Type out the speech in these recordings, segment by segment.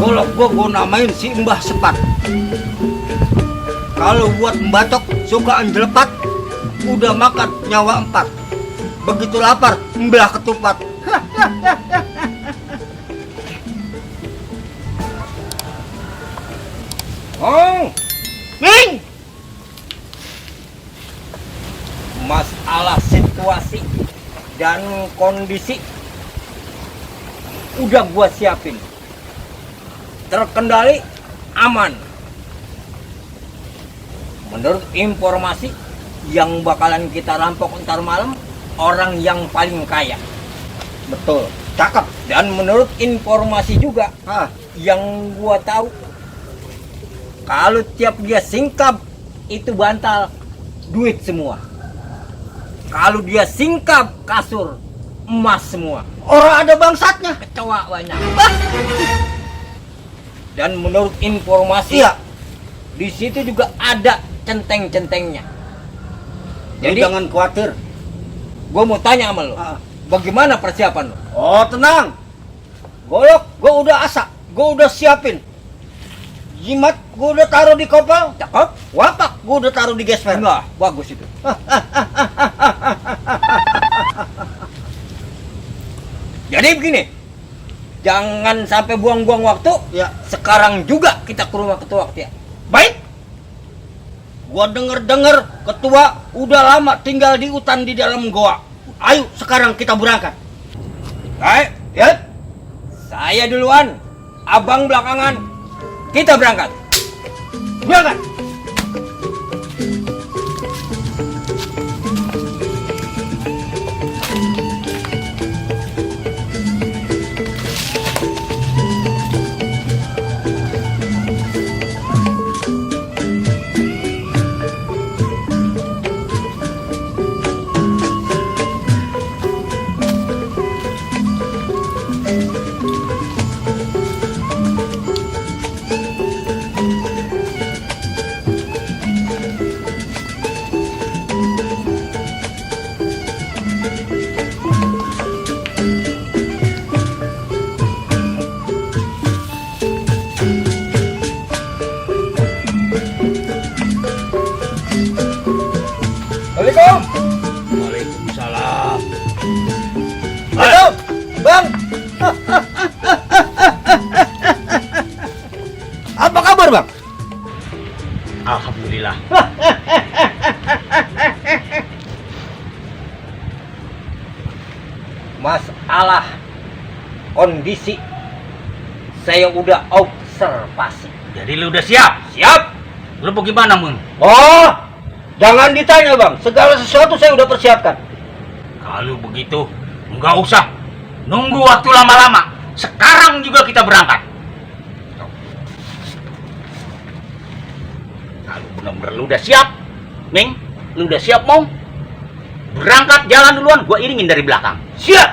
golok gua namain si Mbah Sepat. Kalau buat membacok suka anjelepat, udah makan nyawa 4. Begitu lapar, membelah ketupat. Oh, Ming! Masalah situasi dan kondisi udah gua siapin. Terkendali, aman. Menurut informasi, yang bakalan kita rampok ntar malam orang yang paling kaya. Betul. Cakep. Dan menurut informasi juga, yang gua tahu, kalau tiap dia singkap itu bantal duit semua. Kalau dia singkap kasur emas semua. Orang ada bangsatnya. Kecoa banyak. Dan menurut informasi, di situ juga ada centeng-centengnya. Jadi jangan khawatir. Gue mau tanya sama lo, bagaimana persiapan lo? Oh tenang. Golok gue udah asak, gue udah siapin. Jimat gue udah taruh di kopel. Cakep. Wapak gue udah taruh di gesper. Enggak, bagus itu. Jadi begini, jangan sampai buang-buang waktu. Ya. Sekarang juga kita ke rumah ketua ya. Baik. Gua denger-denger ketua udah lama tinggal di hutan di dalam goa. Ayo sekarang kita berangkat. Baik, Ya. saya duluan, abang belakangan. Kita berangkat. Berangkat. Assalamualaikum. Waalaikumsalam. Halo, Bang. Apa kabar, Bang? Alhamdulillah. Masalah kondisi saya udah observasi. Jadi lu udah siap? Siap? Lu bagaimana, Mung? Oh, jangan ditanya, Bang. Segala sesuatu saya udah persiapkan. Kalau begitu, nggak usah nunggu waktu lama-lama. Sekarang juga kita berangkat. Kalau benar-benar lu udah siap, Ming, lu udah siap, Mong? Berangkat jalan duluan, gua iringin dari belakang. Siap.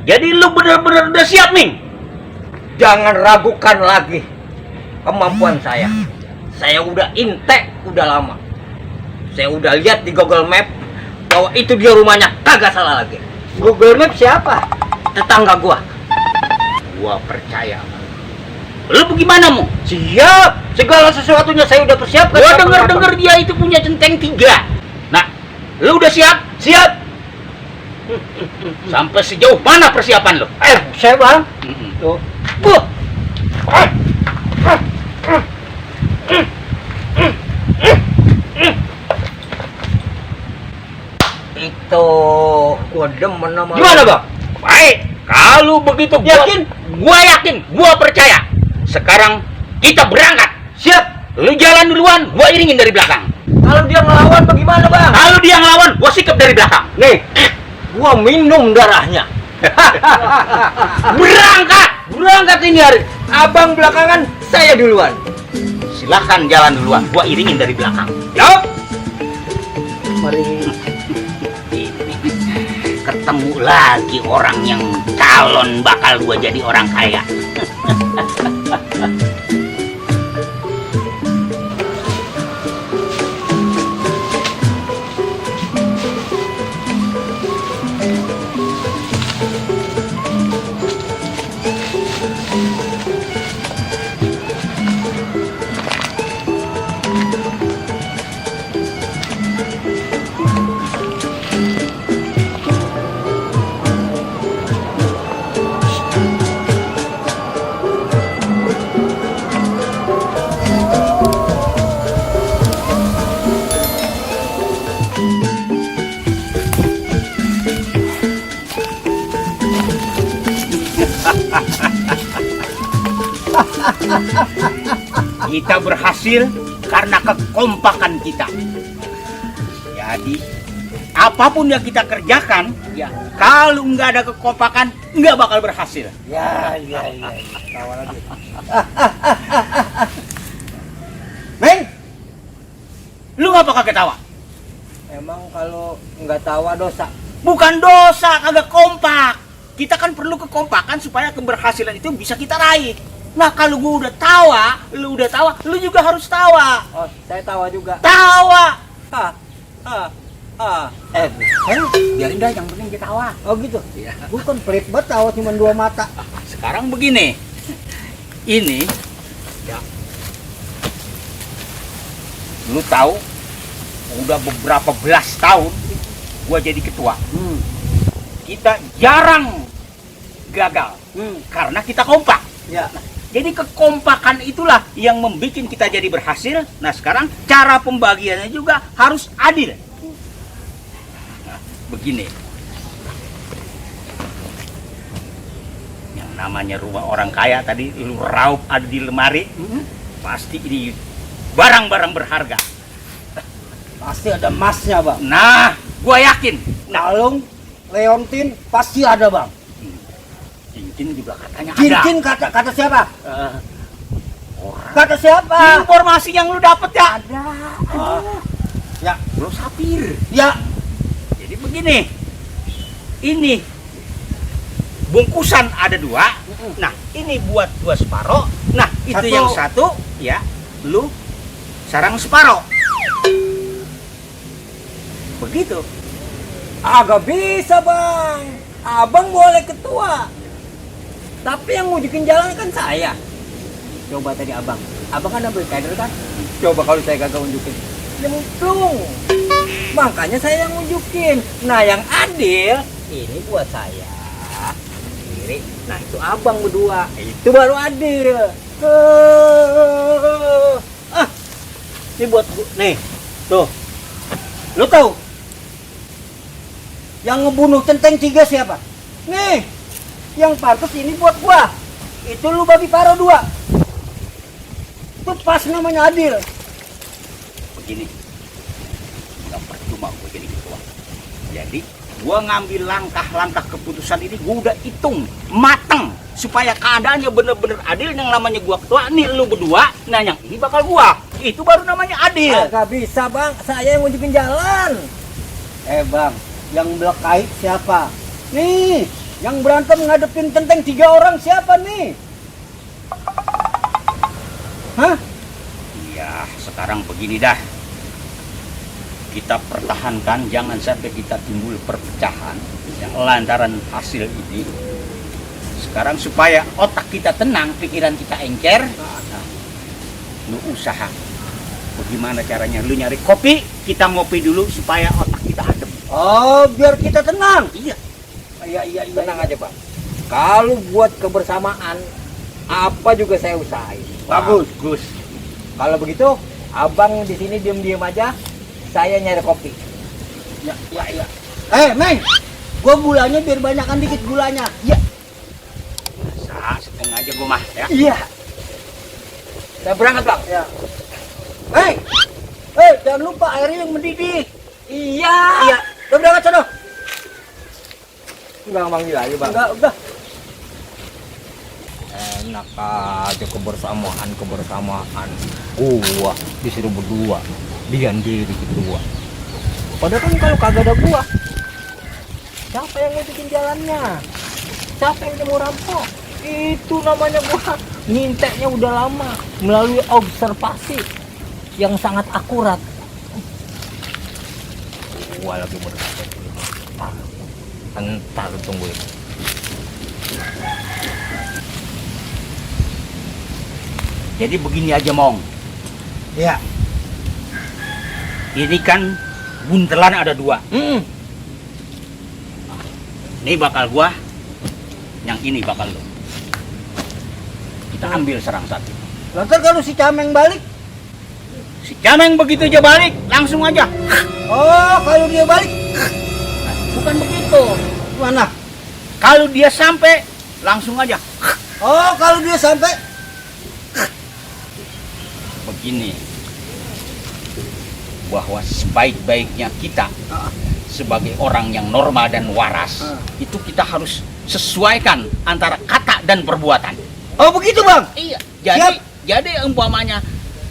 Jadi lu benar-benar udah siap, Ming? Jangan ragukan lagi kemampuan saya. Saya udah intek udah lama. Saya udah lihat di Google Map bahwa itu dia rumahnya, kagak salah lagi. Google Map siapa? Tetangga gua. Gua percaya. Lu bagaimana, Mong? Siap. Segala sesuatunya saya udah persiapkan. Gua denger-denger dia itu punya centeng 3. Nah, lu udah siap? Siap. Sampai sejauh mana persiapan lu? Saya, Bang. Tuh. Buh. Itu gua demen sama Gimana, Bang? Baik, kalau begitu Yakin? Gua yakin, gua percaya. Sekarang kita berangkat. Siap. Lu jalan duluan, gua iringin dari belakang. Kalau dia ngelawan bagaimana, Bang? Kalau dia ngelawan, gua sikap dari belakang. Nih, gua minum darahnya. Berangkat! Berangkat ini hari. Abang belakangan, saya duluan. Silahkan jalan duluan, gua iringin dari belakang. Yup. Mari. Ketemu lagi orang yang calon bakal gua jadi orang kaya. Kita berhasil karena kekompakan kita. Jadi apapun yang kita kerjakan, ya kalau nggak ada kekompakan nggak bakal berhasil. Ya. Tawa lagi. Meng, Lu ngapa kagak ketawa? emang kalau nggak tawa dosa. Bukan dosa, kagak kompak. Kita kan perlu kekompakan supaya keberhasilan itu bisa kita raih. Nah kalau gua udah tawa, lu juga harus tawa. Oh, saya tawa juga. Tawa. Biarin dah, yang penting kita tawa. Oh gitu? Iya. Bukan pelit banget tawa cuma 2 mata. Sekarang begini. Ini ya. Lu tahu udah beberapa belas tahun gua jadi ketua. Kita jarang gagal karena kita kompak. Ya. Jadi kekompakan itulah yang membuat kita jadi berhasil. Nah sekarang cara pembagiannya juga harus adil. Nah, begini. Yang namanya rumah orang kaya tadi lu raup ada di lemari. Pasti ini barang-barang berharga. Pasti ada emasnya, Bang. Nah, gua yakin. Nah, Kalung, leontin pasti ada, Bang. cincin juga katanya Cincin kata siapa? ada. Orang. Kata siapa? Informasi yang lu dapet ya? Ada. Ya, lu sapir. Ya. Jadi begini. Ini bungkusan ada 2. Nah, ini buat 2 separoh. Nah, itu Satu. yang 1 ya. Lu sarang separoh. Begitu. Agak bisa, Bang. Abang boleh ketua. Tapi yang ngujukin jalan kan saya. Coba tadi abang. Abang kan ambil kader kan? Coba kalau saya kagak unjukin. Nyemplung. Makanya saya yang unjukin. Nah, yang adil ini buat saya. Kiri. Nah, itu abang berdua. Itu baru adil. Ini buat nih. Tuh. Lu tahu? Yang ngebunuh Centeng 3 siapa? Nih. Yang pantas ini buat gua. Itu lu babi paro 2. Itu pas namanya adil. Begini. Enggak percuma gua jadi ketua. Jadi gua ngambil langkah-langkah keputusan ini gua udah hitung mateng supaya keadaannya bener-bener adil. Yang namanya gua ketua, nih lu berdua, nah yang ini bakal gua. Itu baru namanya adil. Gak bisa, Bang. Saya yang nunjukin jalan. Bang, yang belakang siapa? Nih, yang berantem ngadepin Centeng 3 orang siapa nih? Hah? Iya, sekarang begini dah. Kita pertahankan, jangan sampai kita timbul perpecahan yang lantaran hasil ini. Sekarang supaya otak kita tenang, pikiran kita encer, nah, lu usaha. Bagaimana caranya? Lu nyari kopi, kita ngopi dulu supaya otak kita adem. Oh, biar kita tenang. Iya. Iya. Tenang aja, Bang. Kalau buat kebersamaan, apa juga saya usahain. Bagus. Kalau begitu, abang di sini diam-diam aja. Saya nyari kopi. Ya. Meng, gua gulanya biar banyakan dikit gulanya. Ya. Masa setengah aja gua mah ya. Iya. Saya berangkat, Bang. Ya. Jangan lupa airnya yang mendidih. Iya. Udah berangkat sono. Enggak manggil aja, Bang. Udah. Enak aja kebersamaan. Gua disuruh berdua. Dia diri kedua. Padahal kan kalau kagak ada gua, siapa yang ngikutin jalannya? Siapa yang mau rampok? Itu namanya gua nginteknya udah lama melalui observasi yang sangat akurat. Gua lagi berkata entar tungguin. Jadi begini aja, Mong. Ya. Ini kan buntelan ada 2. Ini bakal gua, yang ini bakal lu. Kita ambil serang satu. Lantar kalau si Cameng balik? Si Cameng begitu aja balik, langsung aja. Oh, kalau dia balik? Bukan begitu. Mana? Kalau dia sampai, langsung aja. Oh, kalau dia sampai? ini bahwa sebaik-baiknya kita sebagai orang yang normal dan waras itu kita harus sesuaikan antara kata dan perbuatan. Oh begitu bang? Iya. Jadi umpamanya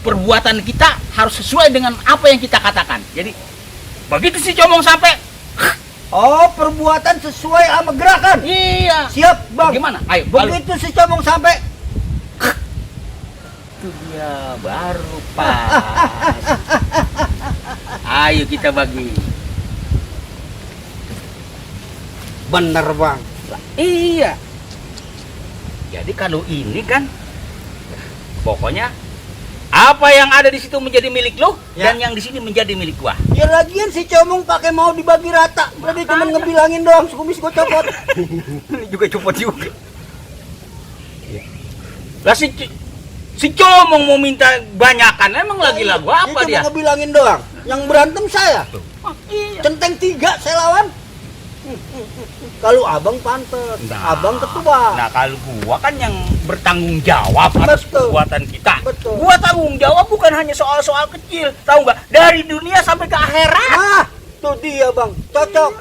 perbuatan kita harus sesuai dengan apa yang kita katakan. Jadi begitu si Comong sampai. Oh perbuatan sesuai sama gerakan. Iya. Siap bang. Gimana? Ayo. Begitu si Comong sampai. Itu dia baru pas. Ayo kita bagi. Bener bang. Iya. Jadi kalau ini kan pokoknya apa yang ada di situ menjadi milik lo dan yang di sini menjadi milik gua. Ya lagian si Comong pakai mau dibagi rata. Berarti cuma ngebilangin doang kumis gua copot. Ini juga copot juga. Lah si Comong mau minta banyakan emang lagi lagu apa dia? Cuma ngebilangin doang. Yang berantem saya. Iya. Centeng 3 saya lawan. Kalau abang pantes, abang ketua. Nah kalau gua kan yang bertanggung jawab atas Betul. perbuatan kita. Betul. Gua tanggung jawab bukan hanya soal-soal kecil, tahu nggak? Dari dunia sampai ke akhirat. Nah, tuh dia bang, cocok.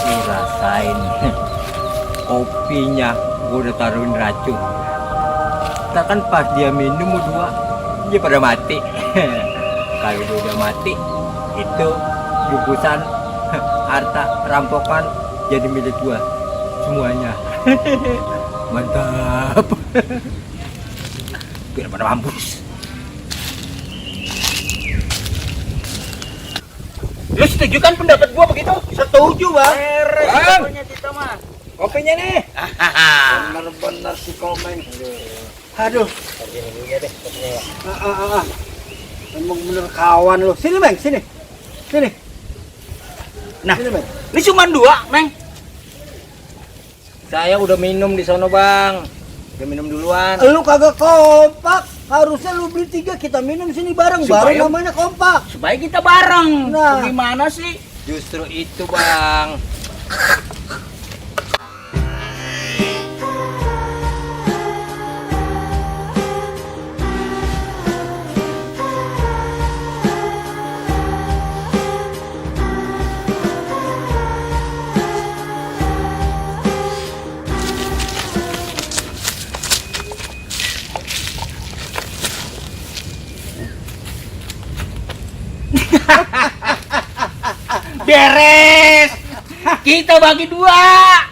Nih rasain. Kopinya gua udah taruhin racun. Tak kan pas dia minum dua, dia pada mati. Kalau dia udah mati, itu gugusan harta rampokan jadi milik gua semuanya. Mantap. Biar pada mampus. Lu setuju kan pendapat gua begitu? Setuju bang. Bang. Kita mah. Kopinya nih. Bener-bener si Komeng. Aduh. Emang bener kawan lu. Sini bang, sini. Sini. Nah, Sini bang. ini cuma 2, Meng. Saya udah minum di sono bang. Udah minum duluan. Lu kagak kompak. Harusnya lu beli 3 kita minum sini bareng. Supaya- Baru namanya kompak. Supaya kita bareng. Nah. Gimana sih? Justru itu bang. Beres. Kita bagi 2.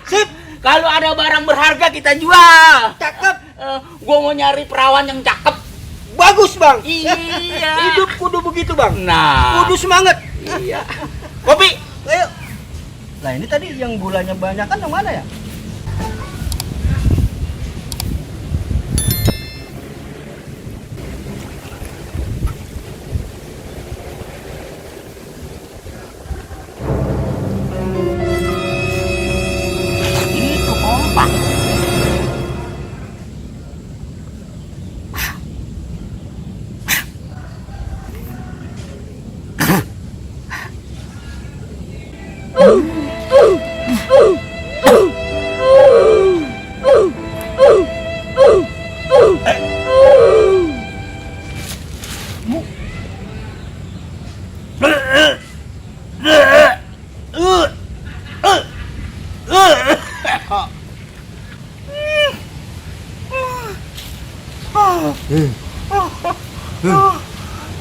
Sip. Kalau ada barang berharga kita jual. Cakep. Gua mau nyari perawan yang cakep. Bagus bang. Iya. Hidup kudu begitu bang. Nah. Kudu semangat. Iya. Kopi. Ayo. Nah ini tadi yang gulanya banyak kan yang mana ya? Itu kompak.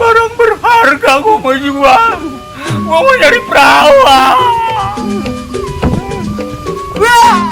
Barang berharga gua mau jual. Gua mau nyari perawan. Wah!